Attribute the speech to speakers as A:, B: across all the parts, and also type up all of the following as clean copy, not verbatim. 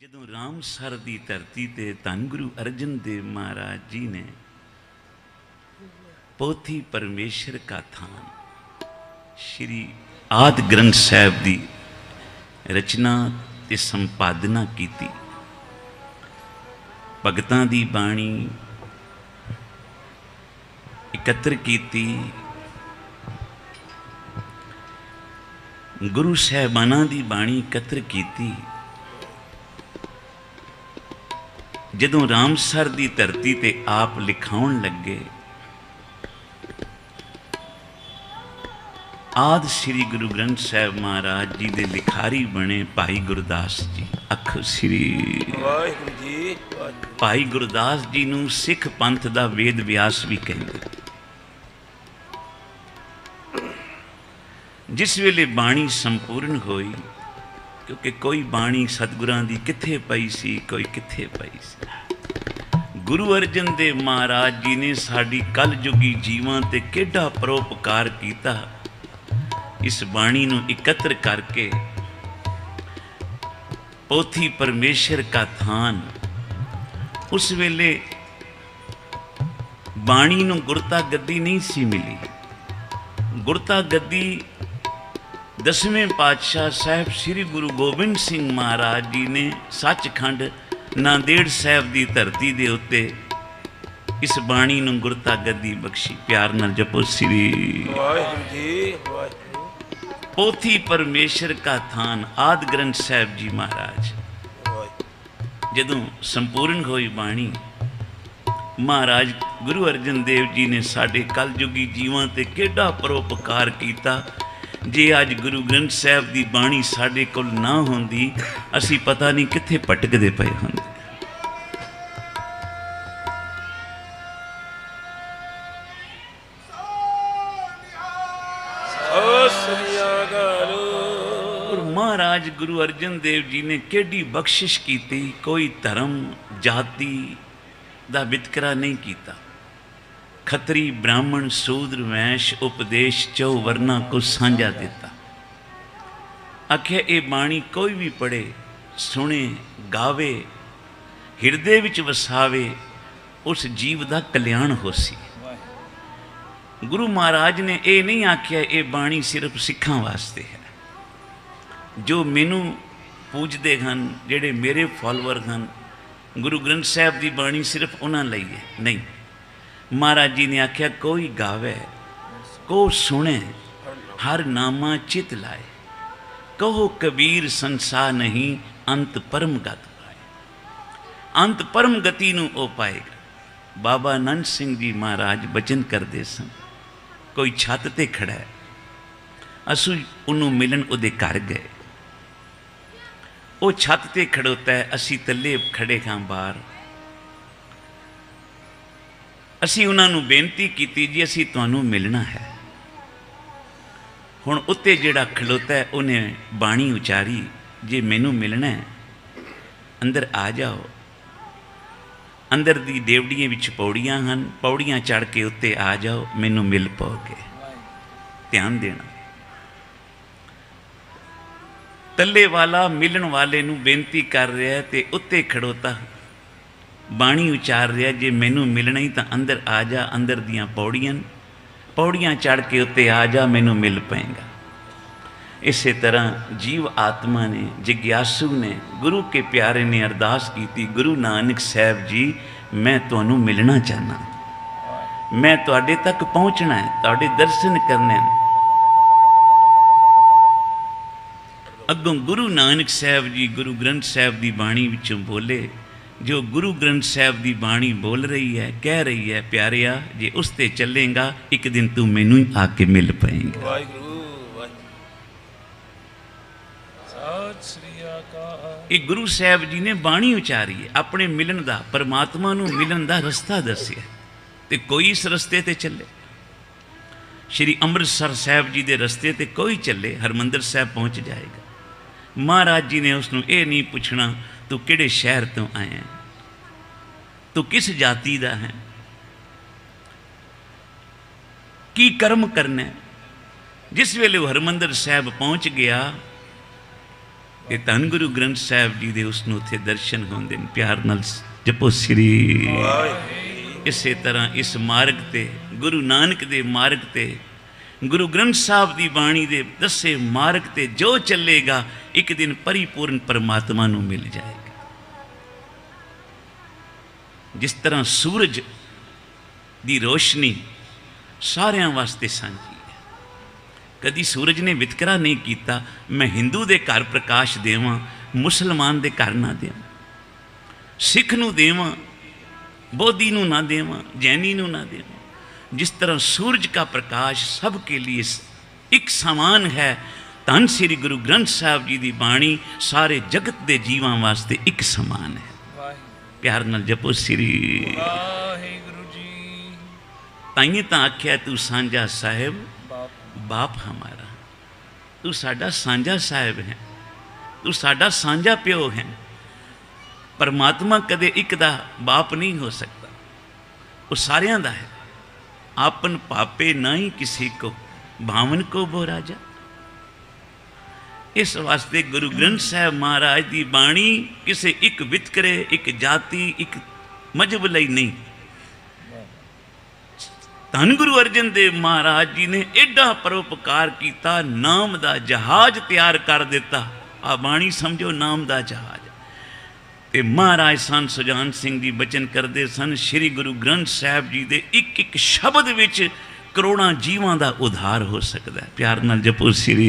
A: ਜਦੋਂ ਰਾਮਸਰ ਦੀ ਧਰਤੀ ਤੇ ਧੰਨ ਗੁਰੂ ਅਰਜਨ ਦੇਵ महाराज जी ने पोथी परमेश्वर का थान श्री आदि ग्रंथ साहिब की रचना ते संपादना की, भगतां दी बाणी एकत्र की, गुरु साहिबाना दी बाणी एकत्र की। जदों रामसर दी धरती ते आप लिखाउण लगे, आदि श्री गुरु ग्रंथ साहिब महाराज जी दे लिखारी बने भाई गुरदास जी। आखो श्री वाहिगुरू जी। भाई गुरदास जी नूं सिख पंथ दा वेद व्यास भी कहंदे। जिस वेले बाणी संपूर्ण होई, क्योंकि कोई बाणी सतगुरां दी किथे पई सी, कोई किथे पई सी। गुरु अर्जन देव महाराज जी ने साडी कल जुगी जीवां ते केडा परोपकार कीता। इस बाणी नूं एकत्र करके पोथी परमेश्वर का थान, उस वेले बाणी नूं गुरता गद्दी नहीं सी मिली। गुरता गद्दी दसवें पातशाह साहब श्री गुरु गोबिंद सिंह महाराज जी ने सचखंड नांदेड़ साहब की धरती के उत्ते इस बाणी नूं गुरता गद्दी बख्शी। प्यार नाल जपो श्री वाहिगुरू जी। पोथी परमेश्वर का थान आदि ग्रंथ साहब जी महाराज जदों संपूर्ण होई बाणी, महाराज गुरु अर्जन देव जी ने साडे कल युगी जीवां ते केडा परोपकार कीता। जे अज गुरु ग्रंथ साहब की बाणी साडे कोल ना होंदी, असी पता नहीं कित्थे भटकदे पए होंदे। और महाराज गुरु अर्जन देव जी ने केडी बख्शिश की, कोई धर्म जाति दा वितकरा नहीं कीता। खत्री ब्राह्मण सूद्र वैश उपदेश चौ वर्णा को साझा दिता। आख्या ये बाणी कोई भी पढ़े, सुने, गावे, हिरदे विच वसावे, उस जीव का कल्याण हो सी। गुरु महाराज ने ये नहीं आख्या ये बाणी सिर्फ सिखां वास्ते है। जो मैनू पूजते हैं, जेड़े मेरे फॉलोअर हैं, गुरु ग्रंथ साहब की बाणी सिर्फ उन्हां लई है, नहीं। महाराज जी ने आख्या कोई गावे, को सुने, हर नामा चित लाए, कहो कबीर संसार नहीं, अंत परम गत पाए। अंत परम गति नूं ओ पाएगा। बाबा आनंद सिंह जी महाराज बचन करते सन। कोई छत ते खड़ा है, असू उन्हों मिलन उहदे घर गए। वो छत ते खड़ोता है, असी तले खड़े हाँ बाहर। असी उन्होंने बेनती की जी असी तुहानू मिलना है। हुण उत्ते जिहड़ा खलोता है उन्हें बाणी उचारी, जे मैनू मिलना है अंदर आ जाओ। अंदर दी देवड़ियां विच पौड़ियां हन, पौड़ियां चढ़ के उत्ते आ जाओ, मैनू मिल पाओगे। ध्यान देना। तले वाला मिलन वाले नू बेनती कर रहा है ते उत्ते खड़ोता बाणी उचार रहा, जे मैनू मिलना ही तो अंदर आ जा। अंदर दियाँ पौड़ियां चढ़ के उत्ते आ जा, मैनू मिल पाएगा। इस तरह जीव आत्मा ने, जिग्यासू ने, गुरु के प्यारे ने अरदास की, गुरु नानक साहब जी मैं तुहानू मिलना चाहना, मैं तुहाडे तक पहुँचना है, तुहाडे दर्शन करने। अगों गुरु नानक साहब जी गुरु ग्रंथ साहब की बाणी विचों बोले, जो गुरु ग्रंथ साहब की बाणी बोल रही है, कह रही है, प्यारिया जे उसते चलेगा एक दिन तू मैनू ही आके मिल पाएगा। ये गुरु साहब जी ने बाणी उचारी है, अपने मिलन का, परमात्मा नू मिलन का रस्ता दसिया, ते कोई इस रस्ते ते चले। श्री अमृतसर साहब जी के रस्ते ते कोई चले, हरमंदर साहब पहुँच जाएगा। महाराज जी ने उसनू ये नहीं पूछना तू किहड़े शहर तो आया, तू किस जाति का है, की कर्म करना। जिस वेले वो हरमंदर साहब पहुँच गया ਤੇ ਧੰਨ ਗੁਰੂ ਗ੍ਰੰਥ ਸਾਹਿਬ ਜੀ ਦੇ ਉਸ ਨੂੰ ਉੱਥੇ ਦਰਸ਼ਨ ਹੁੰਦੇ ਨੇ। ਪਿਆਰ ਨਾਲ ਜਪੋ ਸ੍ਰੀ। ਇਸੇ ਤਰ੍ਹਾਂ ਇਸ ਮਾਰਗ ਤੇ, ਗੁਰੂ ਨਾਨਕ ਦੇ ਮਾਰਗ ਤੇ, ਗੁਰੂ ਗ੍ਰੰਥ ਸਾਹਿਬ ਦੀ ਬਾਣੀ ਦੇ ਦੱਸੇ ਮਾਰਗ ਤੇ ਜੋ ਚੱਲੇਗਾ ਇੱਕ ਦਿਨ ਪਰਿਪੂਰਨ ਪਰਮਾਤਮਾ ਨੂੰ ਮਿਲ ਜਾਏਗਾ। ਜਿਸ ਤਰ੍ਹਾਂ ਸੂਰਜ ਦੀ ਰੋਸ਼ਨੀ ਸਾਰਿਆਂ ਵਾਸਤੇ ਸਾਂਝੀ ਹੈ। ਕਦੀ ਸੂਰਜ ਨੇ ਵਿਤਕਰਾ ਨਹੀਂ ਕੀਤਾ, ਮੈਂ ਹਿੰਦੂ ਦੇ ਘਰ ਪ੍ਰਕਾਸ਼ ਦੇਵਾਂ, ਮੁਸਲਮਾਨ ਦੇ ਘਰ ਨਾ ਦੇਵਾਂ, ਸਿੱਖ ਨੂੰ ਦੇਵਾਂ, ਬੋਧੀ ਨੂੰ ਨਾ देवा, जैनी ਨੂੰ ना देवा। जिस तरह सूरज का प्रकाश सबके लिए एक समान है, धन श्री गुरु ग्रंथ साहब जी की बाणी सारे जगत के जीवां वास्ते एक समान है। प्यार नाल जपो श्री। ताइए तो आख्या तू सांझा साहिब बाप हमारा, तू साडा सांझा साहिब है, तू साडा सांझा प्यो है। परमात्मा कदे एक दा बाप नहीं हो सकता, वो सारियां दा है। आपन पापे ना ही किसी को, भावन को बो राजा। इस वास्ते गुरु ग्रंथ साहब महाराज की बाणी किसी एक वितकरे, एक जाति, एक मजहब लई नहीं। धन गुरु अर्जन देव महाराज जी ने एडा परोपकार किया, नाम दा जहाज तैयार कर दिता। आ बाणी समझो नाम दा जहाज। ते महाराज सन सुजान सिंह जी बचन करते सन, श्री गुरु ग्रंथ साहब जी के एक एक शब्द विच करोड़ां जीवां दा उद्धार हो सकता है। प्यार नाल जपो श्री।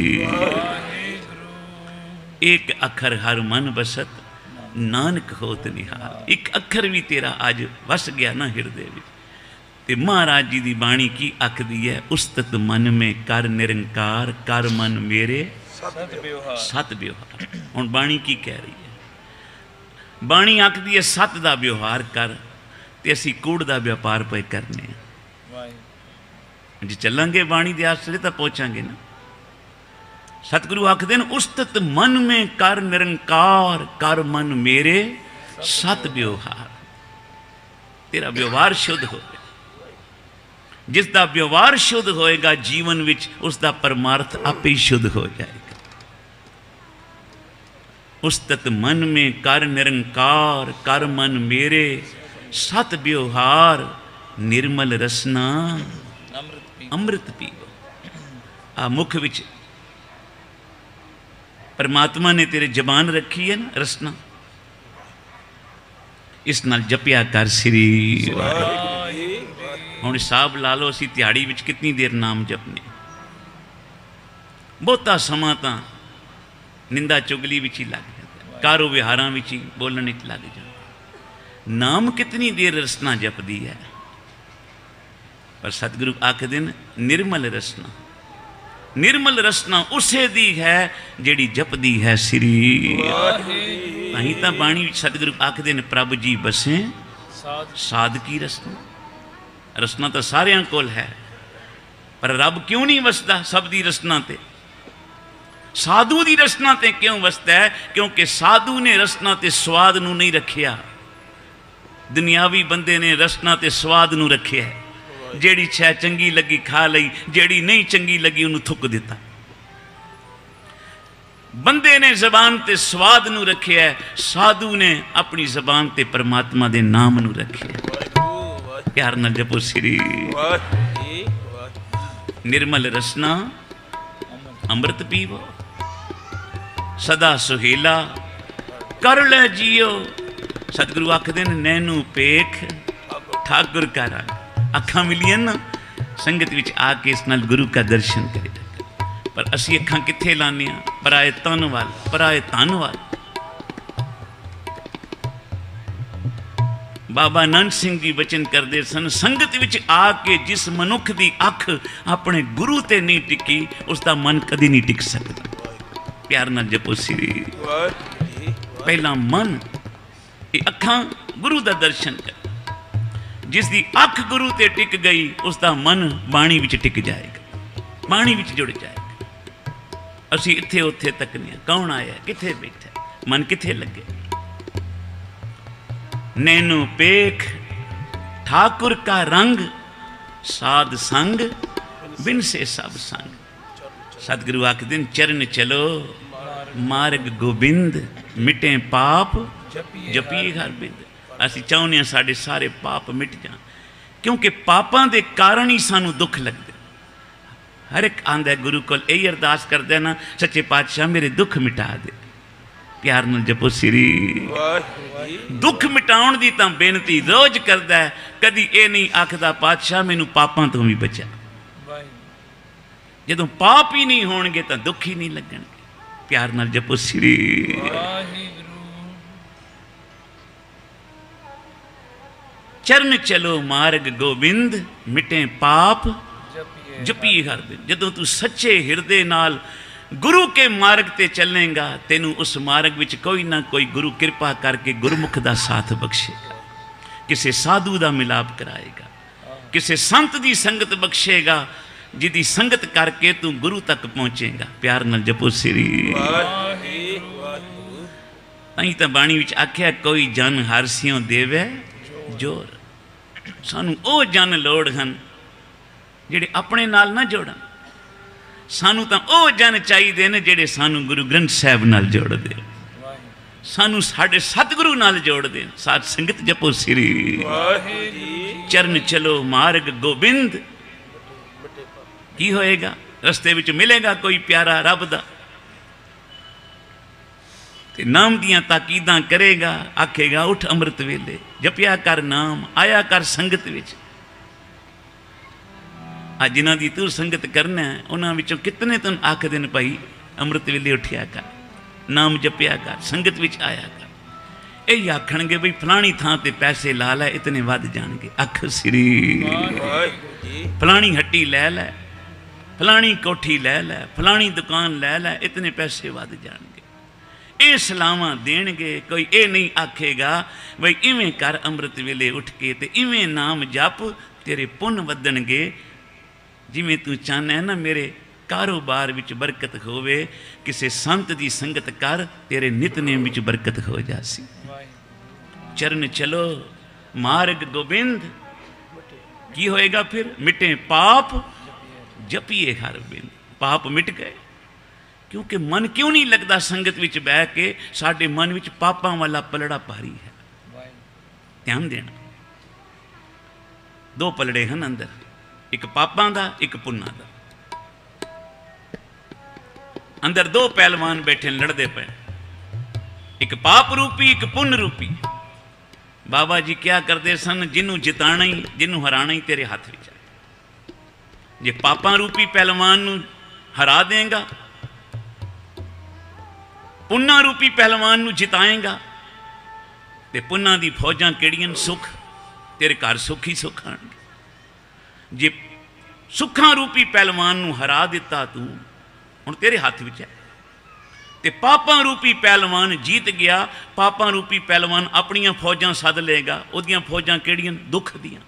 A: एक अखर हर मन बसत, नानक होत निहाल। एक अखर भी तेरा अज वस गया ना हृदय विच। ते महाराज जी की बाणी की आखदी है, उस्तत मन में कर निरंकार, कर मन मेरे सत व्यवहार। हुण बाणी की कह रही है? बाणी आखदी है सत दा व्यवहार कर, ते असी कूड़ दा व्यापार पे करने। जी चलांगे बाणी दे आसरे तो पहुंचांगे ना। सतगुरु आखदे न, उस्तत मन में कर निरंकार, कर मन मेरे सत व्यवहार। तेरा व्यवहार शुद्ध हो, जिसका व्यवहार शुद्ध होएगा जीवन विच, उसका परमार्थ आपे ही शुद्ध हो जाएगा। उस्तत मन में कर निरंकार, कर मन मेरे सत व्यवहार। निर्मल रसना अमृत पीवो। आ मुख विच परमात्मा ने तेरे जबान रखी है ना रसना, इस नाल जपिया कर श्री। हुण हिसाब ला लो, असी दिहाड़ी विच कितनी देर नाम जपने। बहुता समा तां निंदा चुगली विच ही लग जाता, कारो विहारां विच ही बोलण विच लग जाता। नाम कितनी देर रसना जपदी है, पर सतगुरु आखदे न निर्मल रसना। निर्मल रसना उसे दी है जिहड़ी जपदी है श्री। ताहीं तां बाणी विच सतगुरु आखदे न, प्रभ जी बसे साध की रसना। रसना तो सारियां कोल है, पर रब क्यों नहीं वसदा सब दी रसना ते? साधु की रसना ते क्यों वसता है? क्योंकि साधु ने रसना ते स्वाद नूं नहीं रखिया। दुनियावी बंदे ने रसना ते स्वाद नूं रखिया है। जेड़ी छे चंगी लगी खा लई, जेड़ी नहीं चंगी लगी उन्होंने थुक दिता। बंदे ने जबान ते स्वाद नूं रखिया है, साधु ने अपनी जबान ते परमात्मा दे नाम नूं रखिया। प्यार नाल जपो श्री। निर्मल रसना अमृत पीवो, सदा सुहेला कर ले जियो। सतगुरु आखदे न, नैनू पेख ठाकुर का रंग। अखां मिलियन ना संगत विच आके इस नाल गुरु का दर्शन करे, पर असी अखां कित्थे लाने आ? पराए तन वाल, पराए धन वाल। बाबा नानक सिंह जी बचन करते सन, संगत विच आके जिस मनुख की अख अपने गुरु ते नहीं टिकी, उसका मन कदी नहीं टिक सकता। प्यार नाल जपो श्री। पहला मन, ये अखां गुरु का दर्शन कर। जिसकी अख गुरु ते टिक गई, उसका मन बाणी विच टिक जाएगा, बाणी विच जुड़ जाएगा। असी इत्थे उत्थे तकने, कौन आया, कित्थे बैठा, मन कित्थे लगे। नैनो पेख ठाकुर का रंग, साध संग बिन से सब संग। सतगुरु आखदे चरण चलो मार्ग गोबिंद मिटे पाप जपीए हर बिंद। असीं चाहुंदे हां साडे सारे पाप मिट जाण, क्योंकि पापां दे कारण ही सानू दुख लगदे। हर एक आंदा गुरु कोल यही अरदास करदा ना, सच्चे पातशाह मेरे दुख मिटा दे। प्यार नाल जपो श्री। दुख मिटाउण दी तां बेनती रोज करदा है, कदी ये नहीं आखदा पातशाह मैनू पापां तो भी बचा। जदों पाप ही नहीं होणगे तां दुख ही नहीं लगणगे। प्यार नाल जपो श्री। चरण चलो मार्ग गोबिंद मिटे पाप जपीए हर बिंद। जदों तू सच्चे हिरदे नाल गुरु के मार्ग ते चलेगा, तेनू उस मार्ग विच कोई ना कोई गुरु कृपा करके गुरमुख दा साथ बख्शेगा, किसी साधु दा मिलाप कराएगा, किसी संत दी संगत बख्शेगा, जिदी संगत करके तू गुरु तक पहुंचेगा। प्यार नाल जपो श्री। अं तो बाणी विच आख्या कोई जन हर सियों देवे जोर। सानू ओ जन लोड़ हन जेड़े अपने नाल ना जोड़न। सानू तां ओ जन चाहिए ने जेड़े सानू गुरु ग्रंथ साहब नाल जोड़ दे, सानू साडे सतगुरु नाल जोड़ दे। साध संगत जपो श्री। चरण चलो मार्ग गोबिंद। की होएगा? रस्ते विच मिलेगा कोई प्यारा रब दा, ते नाम दियां ताकीदां करेगा, आखेगा उठ अमृत वेले जपिया कर नाम, आया कर संगत विच। आ जिन्हां दी तू संगत करना है उन्हां विचों कितने तुम आखदे ने भाई अमृत वेले उठिया कर, नाम जपिया कर, संगत विच आया कर। यही आखणगे बई फलानी थां ते पैसे ला लै इतने वध जाणगे। अख श्री। फलानी हट्टी लै लै, फलानी कोठी लै लै, फलानी दुकान लै लै, इतने पैसे वध जाणगे। ये सलावां देणगे। कोई ये नहीं आखेगा बई इवें कर अमृत वेले उठ के ते इवें नाम जप तेरे पुन वधणगे। जिमें तू चाहना है ना मेरे कारोबार विच बरकत होवे, किसी संत दी संगत कर, तेरे नितनेम विच बरकत हो जासी। चरण चलो मार्ग गोबिंद। की होएगा फिर? मिटे पाप जपिए हर बिंद। पाप मिट गए। क्योंकि मन क्यों नहीं लगता संगत विच बह के? साडे मन विच पापां वाला पलड़ा भारी है। ध्यान देना, दो पलड़े हैं अंदर, एक पापां दा एक पुन्नां दा। अंदर दो पहलवान बैठे लड़ते पे, एक पाप रूपी एक पुण्य रूपी। बाबा जी क्या करते सन? जिन्हों जिताना ही जिन्हों हराना ही तेरे हाथ विच है। जे पापां रूपी पहलवान नूं हरा देगा, पुन्ना रूपी पहलवान नूं जिताएगा, ते पुन्ना दी फौजां किहड़ियां? सुख। तेरे घर सुख ही सुख आउणगे। जे सुखां रूपी पहलवान नूं हरा दिता तू, हुण तेरे हाथ विच है। ते पापां रूपी पहलवान जीत गया। पापां रूपी पहलवान अपनियां फौजां सद लेगा। उहदियां फौजां किहड़ियां? दुख दियां,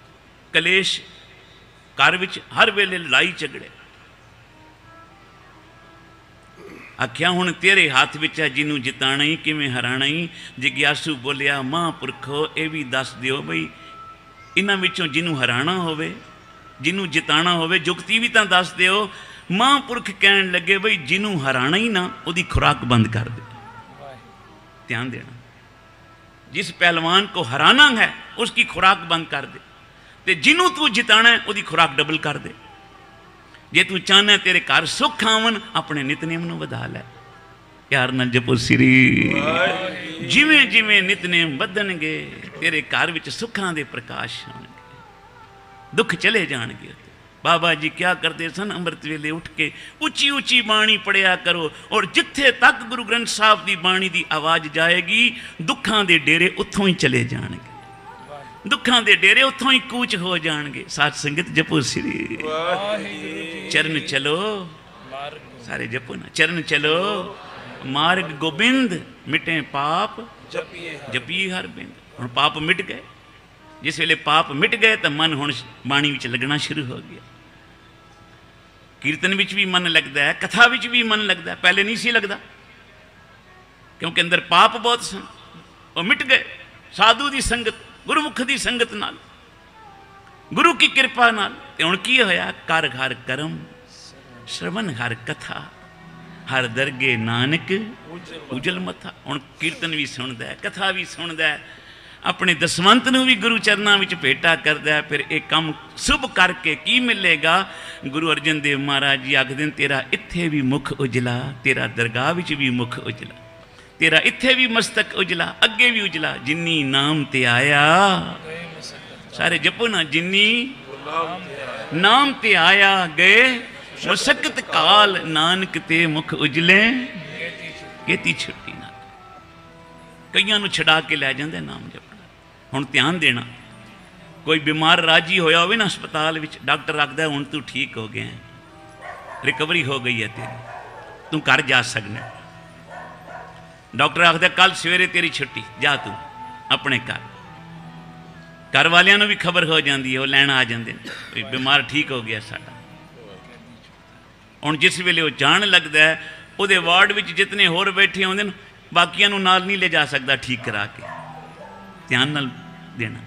A: कलेश, घर विच हर वेले लड़ाई झगड़े। आख्या हुण तेरे हाथ विच है, जिन्हों जिताना ही किवें हराना ही। जिग्यासू बोलिया महापुरखो ये भी दस दिओ बई इन्हां विचों जिन्हों हराना होवे, जिन्हों जिताना होवे, जुगती भी तां दस दिओ। महापुरख कहण लगे बई जिन्हों हराना ही ना उहदी खुराक बंद कर दे। ध्यान देना, जिस पहलवान को हराना है उसकी खुराक बंद कर दे, ते जिन्हों तू जिताना है उहदी खुराक डबल कर दे। जे तू चाहना तेरे घर सुख आवन, अपने नितनेम नूं वधा लै। प्यार नाल जपो श्री। जिवें जिवें नितनेम वधणगे तेरे घर विच सुखां दे प्रकाश होणगे, दुख चले जाणगे। बाबा जी क्या करते सन? अमृत वेले उठ के उची उची बाणी पढ़िया करो, और जिथे तक गुरु ग्रंथ साहब की बाणी की आवाज़ जाएगी दुखां दे डेरे उत्थों ही चले जाणगे, दुखां दे डेरे उत्थों ही कूच हो जाणगे। साध संगत जपो श्री। चरण चलो, सारे जपो ना, चरण चलो मार्ग गोबिंद मिटे पाप जपिए हर बिंद। हुण पाप मिट गए। जिस वेले पाप मिट गए तो मन हुण बाणी विच लगना शुरू हो गया। कीर्तन विच भी मन लगता है, कथा विच भी मन लगता है। पहले नहीं सी लगता, क्योंकि अंदर पाप बहुत सन, वो मिट गए। साधु की संगत, गुरुमुख की संगत नाल, गुरु की कृपा नाल। ते हुण की होया? कर हर करम, श्रवण हर कथा, हर दरगे नानक उजल मथा। हुण कीर्तन भी सुनदा है, कथा भी सुनदा है, अपने दसवंत नूं भी गुरु चरनां विच भेटा करदा है। फिर एक काम शुभ करके की मिलेगा? गुरु अर्जन देव महाराज जी आखदे ने तेरा इत्थे भी मुख उजला, तेरा दरगाह विच भी मुख उजला, तेरा इत्थे भी मस्तक उजला, अगे भी उजला। जिन्नी नाम ते आया, सारे जपो ना, जिन्नी नाम ते आया गए मुसक्कत काल, नानक ते मुख उजले केती छुट्टी ना। कईयां नूं छड़ा के लै जांदे नाम जपना। हुण ध्यान देना, कोई बीमार राजी होया होवे ना हस्पताल विच, डॉक्टर आखदा हुण तू ठीक हो गया, रिकवरी हो गई है तेरी, तू घर जा सकना। डॉक्टर आखदा कल सवेरे तेरी छुट्टी, जा तू अपने घर। घर वालियां नूं भी खबर हो जाती है, वो लैण आ जाते हैं, बीमार ठीक हो गया साडा। हुण जिस वेले वो जान लगता है, उहदे वार्ड विच जितने होर बैठे होंदे ने, बाकियां नूं नाल नहीं ले जा सकता ठीक करा के। ध्यान नाल देना,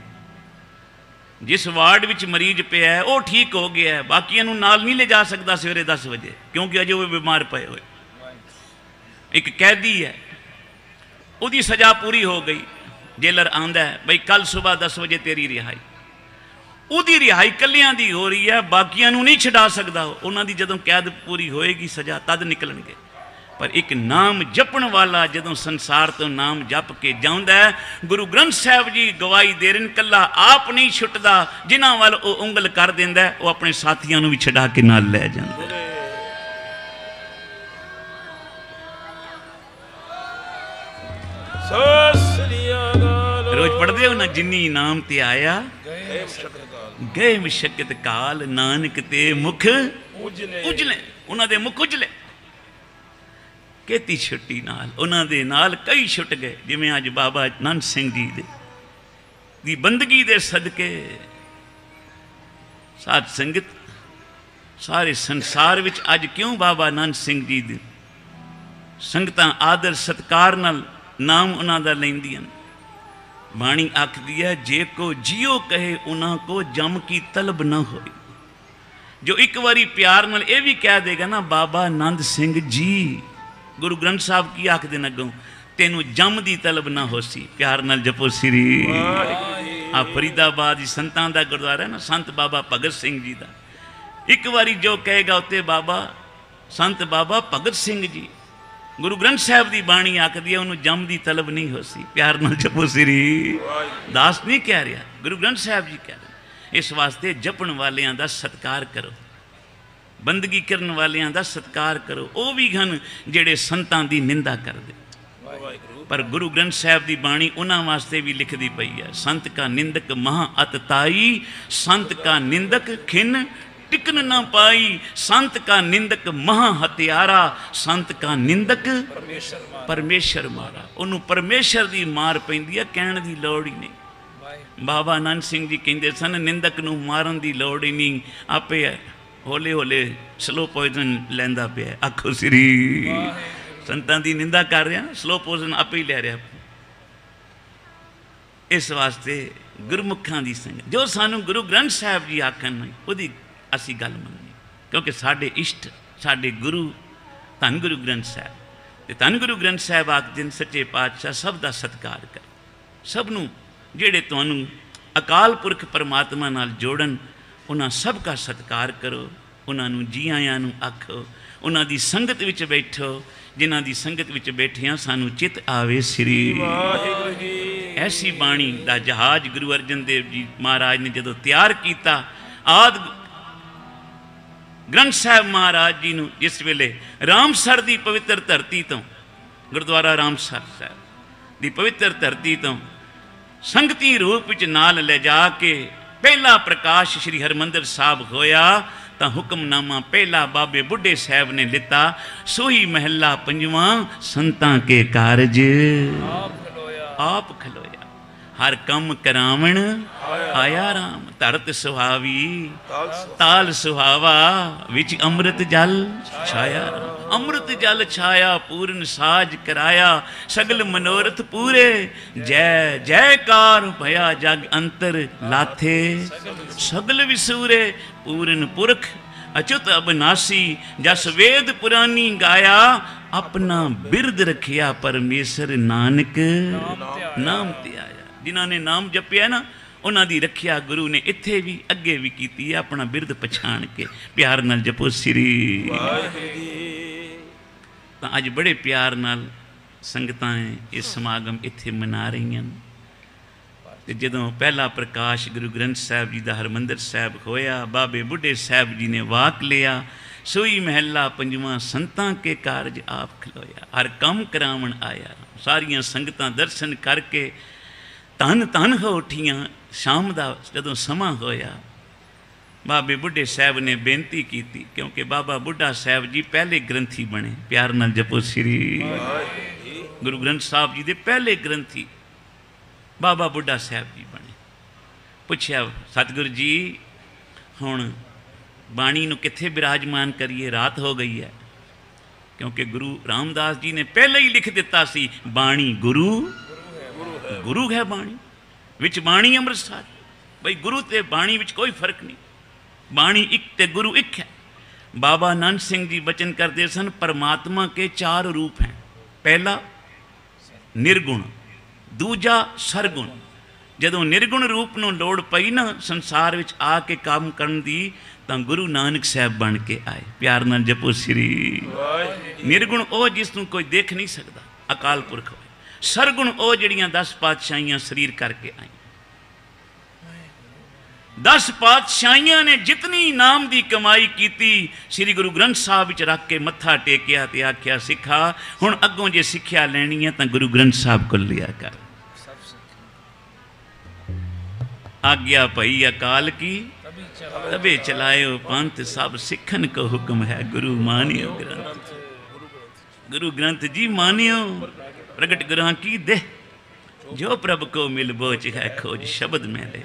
A: जिस वार्ड विच मरीज पिया है वो ठीक हो गया है, बाकियां नूं नाल नहीं ले जा सकता सवेरे 10 बजे, क्योंकि अजे वो बीमार पे हुए। एक कैदी है, उसकी सज़ा पूरी हो गई, जेलर आंदा है बई कल सुबह 10 बजे तेरी रिहाई। उसकी रिहाई कलियां दी हो रही है, बाकियां नूं नहीं छड़ा सकता। उन्हां दी जदों कैद पूरी होएगी सज़ा तद निकलणगे। पर एक नाम जपण वाला जदों संसार तो नाम जप के जांदा है, गुरु ग्रंथ साहब जी गवाही दे रहे, कला आप नहीं छुटदा, जिन्हां वाल वो उंगल कर देंदा है, वो अपने साथियां नूं भी छड़ा के नाल लै जांदा है। रोज पढ़ते हो ना, जिन्नी नाम ते आया गए मुशक्कत काल, नानक ते मुख उजले। उन्हां दे मुख उजले, केती छुट्टी नाल, उन्हां दे नाल कई छुट गए। जिवें अज बाबा नंद सिंह जी दी बंदगी दे सदके साध संगत सारे संसार विच अज क्यों बाबा नंद सिंह जी दी संगतां आदर सत्कार नाल नाम उन्हां दा लैंदियां। बाणी आखदी है, जे को जियो कहे उन्हां को जम की तलब न होई। जो एक बारी प्यार नाल ये भी कह देगा ना, बाबा नंद सिंह जी, गुरु ग्रंथ साहब की आखदे न अगों, तेनू जम की तलब ना हो सी। प्यार नाल जपो श्री। आ फरीदाबाद संतां दा गुरुद्वारा है ना, संत बाबा भगत सिंह जी दा। एक बारी जो कहेगा उत्ते बाबा संत बाबा भगत सिंह जी, गुरु ग्रंथ साहब की बाणी आखदी है, उन्होंने जम की तलब नहीं हो सी। प्यार नाल जपो श्री। दास नहीं कह रहा, गुरु ग्रंथ साहब जी कह रहे। इस वास्ते जपण वालियां दा सत्कार करो, बंदगी करन वालियां दा सत्कार करो। वो भी हन जेड़े संतां दी निंदा करदे, पर गुरु ग्रंथ साहब की बाणी उन्हां वास्ते भी लिखदी पई है। संत का निंदक महा अतताई, संत का निंदक खिन टिकन न पाई। संत का निंदक महा हत्यारा, संत का निंदक परमेश्वर मारा। उन्होंने परमेश्वर की मार पैंदी है, कहण की लौड़ ही नहीं। बाबा आनंद सिंह जी कहते सन, निंदक नूं मारन की लौड़ ही नहीं, आपे हौले हौले स्लो पॉइजन लैंदा पिया। आखो श्री। संतां की निंदा कर रहा, स्लो पॉइजन आपे ही लै रहा। इस वास्ते गुरमुखां की संगत जो सानू गुरु ग्रंथ साहब जी आखन, उहदी असी गल मननी, क्योंकि साडे इष्ट साडे गुरु धन गुरु ग्रंथ साहब ते धन गुरु ग्रंथ साहब आखदे सच्चे पातशाह सब दा सत्कार कर, सबनू जेड़े तुहानू अकाल पुरख परमात्मा नाल जोड़न, उन्हां सब का सत्कार करो, उन्होंने जी आयां नूं आखो, उन्हां दी संगत विच बैठो, जिन्हां दी संगत विच बैठियां सानू चित आवे श्री। ऐसी बाणी दा जहाज गुरु अर्जन देव जी महाराज ने जदों तैयार किया, आद ग्रंथ साहब महाराज जी नूं जिस वेले रामसर की पवित्र धरती तो, गुरुद्वारा रामसर साहब की पवित्र धरती तो संगती रूप विच नाल ले जाके पहला प्रकाश श्री हरमंदिर साहब होया, तो हुक्मनामा पहला बाबे बुढ़े साहब ने लिता, सोही महला पंजवा संतां के कारज आप खलोया। हर कम करावण आया राम, धरत सुहावी ताल सुहावा, विच अमृत जल छाया राम। अमृत जल छाया पूर्ण साज कराया, सगल मनोरथ पूरे, जय जयकार भया जग अंतर लाथे, सगल विसूरे। पूर्ण पुरख अचुत अबनासी जस वेद पुरानी गाया अपना बिरद रखिया परमेश्वर नानक नाम ते आया। जिन्होंने नाम जपिया ना उन्हों की रखिया गुरु ने इत्थे भी अगे भी की है, अपना बिरद पछाण के प्यार नाल जपो श्री। तो अज बड़े प्यार नाल संगतां ये समागम इत्थे मना रही हैं। तो जदों पहला प्रकाश गुरु ग्रंथ साहब जी का हरमंदिर साहब होया, बाबे बुढ़े साहब जी ने वाक लिया, सोई महला पंजवां संतां के कारज आप खलोया, हर कम करावण आया। सारियां संगतां दर्शन करके धन धन हो उठियां। शाम का जदों समा होया, बाबे बुढ़े साहब ने बेनती की, क्योंकि बाबा बुढ़ा साहब जी पहले ग्रंथी बने। प्यार नाल जपो श्री। गुरु ग्रंथ साहब जी के पहले ग्रंथी बाबा बुढ़ा साहब जी बने। पूछया सतगुरु जी हुण बाणी नूं कित्थे विराजमान करिए, रात हो गई है। क्योंकि गुरु रामदास जी ने पहले ही लिख दिता सी, बाणी गुरु गुरु है बाणी विच बाणी अमृतसर। बई गुरु ते बाणी विच कोई फर्क नहीं, बाणी एक ते गुरु एक है। बाबा नानक सिंह जी बचन करते सन, परमात्मा के 4 रूप हैं। पहला निर्गुण, दूजा सरगुण। जदों निर्गुण रूप नूं लोड़ पई ना संसार विच आके काम करन दी, तां गुरु नानक साहब बन के आए। प्यार नाल जपो श्री। निर्गुण ओ जिसनूं कोई देख नहीं सकता, अकाल पुरख होए। सरगुण ओ जिहड़ियां 10 पातशाहियां शरीर करके आई। 10 पातशाहियां ने जितनी नाम की कमाई की, श्री गुरु ग्रंथ साहब विच रख के मत्था टेकिया ते आख्या, सिखा हुण अगों जे सिक्ख्या लैनी है तां गुरु ग्रंथ साहब को लिया कर। आज्ञा भई अकाल की तबे चलायो पंथ, सब सिखन को हुक्म है गुरु मानियो ग्रंथ। गुरु ग्रंथ जी मानियो, प्रगट गुरां की दे, जो प्रभ को मिल बोच है खोज शब्द में ले।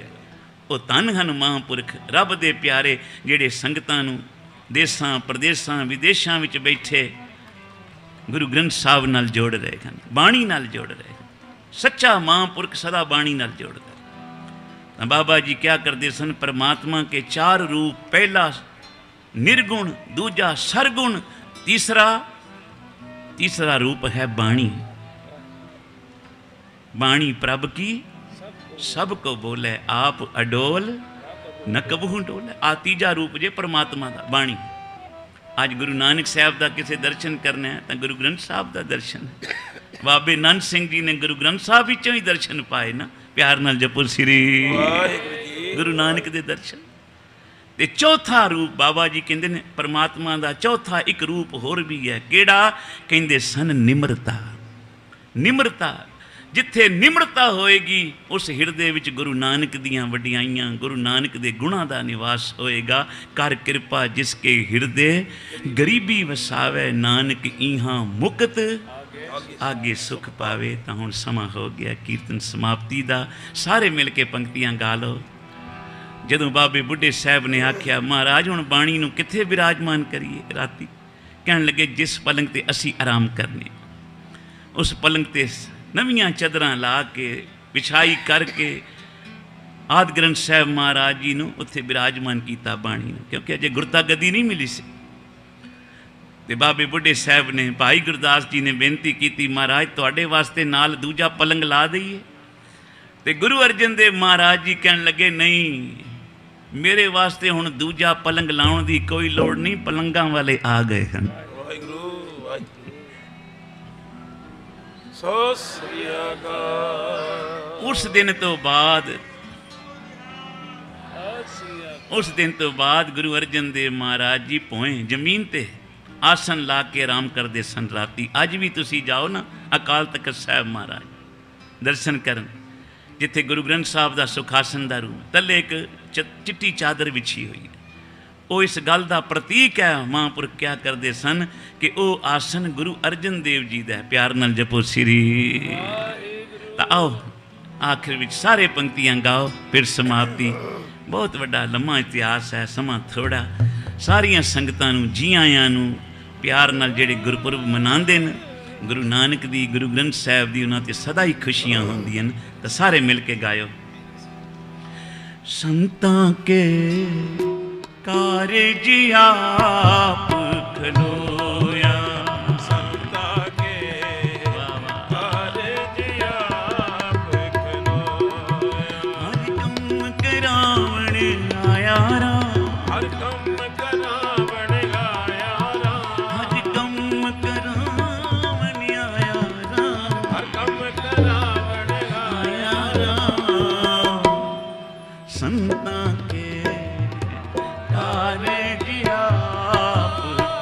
A: वो धन हन महापुरख रब दे प्यारे, जेड़े संगतां नूं देसां प्रदेसां विदेशां विच बैठे गुरु ग्रंथ साहब नाल जोड़ रहे हैं, बाणी नाल जोड़ रहे हैं। सच्चा महापुरख सदा बाणी नाल जोड़दा। बाबा जी क्या करते सन, परमात्मा के 4 रूप, पहला निर्गुण, दूजा सरगुण, तीसरा रूप है बाणी। बाणी प्रभ की सब को बोले, आप अडोल न कबहू डोले। आ तीजा रूप जे परमात्मा का बाणी। आज गुरु नानक साहब का किसी दर्शन करना है तो गुरु ग्रंथ साहब का दर्शन। बाबे नानक सिंह जी ने गुरु ग्रंथ साहब विचों ही दर्शन पाए ना। प्यार नाल जपो श्री। गुरु नानक दे दर्शन। ते चौथा रूप बाबा जी कहते हैं परमात्मा का चौथा एक रूप होर भी है। केड़ा? कहते सन निम्रता। निम्रता, जिथे निम्रता होएगी उस हिरदे विच गुरु नानक दियां वडियाइयां, गुरु नानक दे गुणां दा निवास होएगा। कर कृपा जिसके हिरदे गरीबी वसावे, नानक इहां मुक्त आगे सुख पावे। तो हुण समा हो गया कीर्तन समाप्ति का। सारे मिल के पंक्तियां गा लो। जदों बाबे बुढ़े साहब ने आख्या महाराज हुण बाणी नूं कित्थे विराजमान करिए, राती कहण लगे जिस पलंग ते असी आराम करने उस पलंग ते नवीं चादरां ला के विछाई करके आदि ग्रंथ साहब महाराज जी नूं उत्थे विराजमान किया बाणी नूं, क्योंकि अजे गुरता गद्दी नहीं मिली सी। ते बाबे बुढ़े साहब ने भाई गुरदास जी ने बेनती की महाराज तुहाडे वास्ते नाल दूजा पलंग ला दईए। ते गुरु अर्जन देव महाराज जी कहन लगे नहीं मेरे वास्ते हुण दूजा पलंग लाउण दी कोई लोड़ नहीं, पलंगां वाले आ गए हैं। उस दिन तो बाद गुरु अर्जन देव महाराज जी पोए जमीन ते आसन ला के आराम करते सन राती। अज भी तुसी जाओ ना अकाल तख्त साहब महाराज दर्शन करन, जिथे गुरु ग्रंथ साहब का सुखासन का रूम, तले एक चिट्टी चादर विछी हुई है। वो इस गल का प्रतीक है। महापुरख क्या करते सन कि वह आसन गुरु अर्जन देव जी का। प्यार नाल जपो श्री। तो आओ आखिर में सारे पंक्तियां गाओ, फिर समाप्ति। बहुत बड़ा लम्मा इतिहास है, समा थोड़ा। सारिया संगतां नूं जी आयां नूं प्यार नाल जेड़े गुरपुरब मनांदे न गुरु नानक दी, गुरु ग्रंथ साहब दी, उन्हां ते सदा ही खुशियां होंदियां न। तो सारे मिल के गायो। संतां के कारज आप खलोया
B: संता के कारज आप खलोया।
A: हर कम करावण आया राम
B: हर कम करावण आया राम।
A: हर कम करावण आया राम
B: हर कम करावण आया
A: राम संता के कारज आप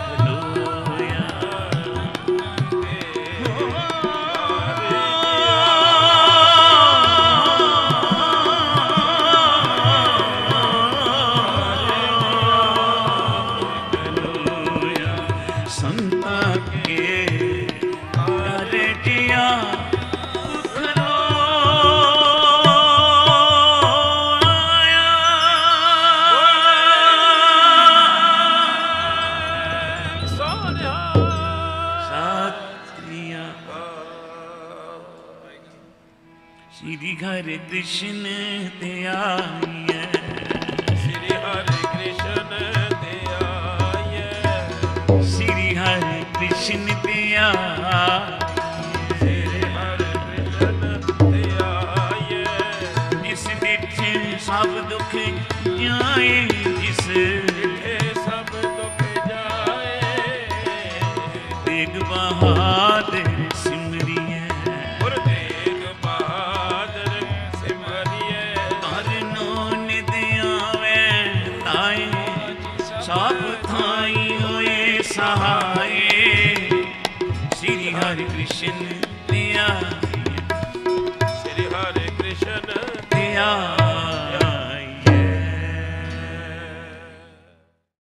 A: खलोया। संता के कारज आप श्री हरे कृष्ण ते आइए
B: श्री हरे कृष्ण ते आइए।
A: श्री हरे कृष्ण ते आइए
B: श्री हरे कृष्ण ते आइए।
A: जिस डिठे सब दुख जाए जिस
B: डिठे सब दुख जाए।
A: तेग बहादुर सिमरिए
B: गुर तेग बहादुर सिमरिए।
A: हर नाम नित आवे ताए सब थाई होए सहाय श्री हरि कृष्ण ते आइए
B: श्री हरे कृष्ण
A: ते आइए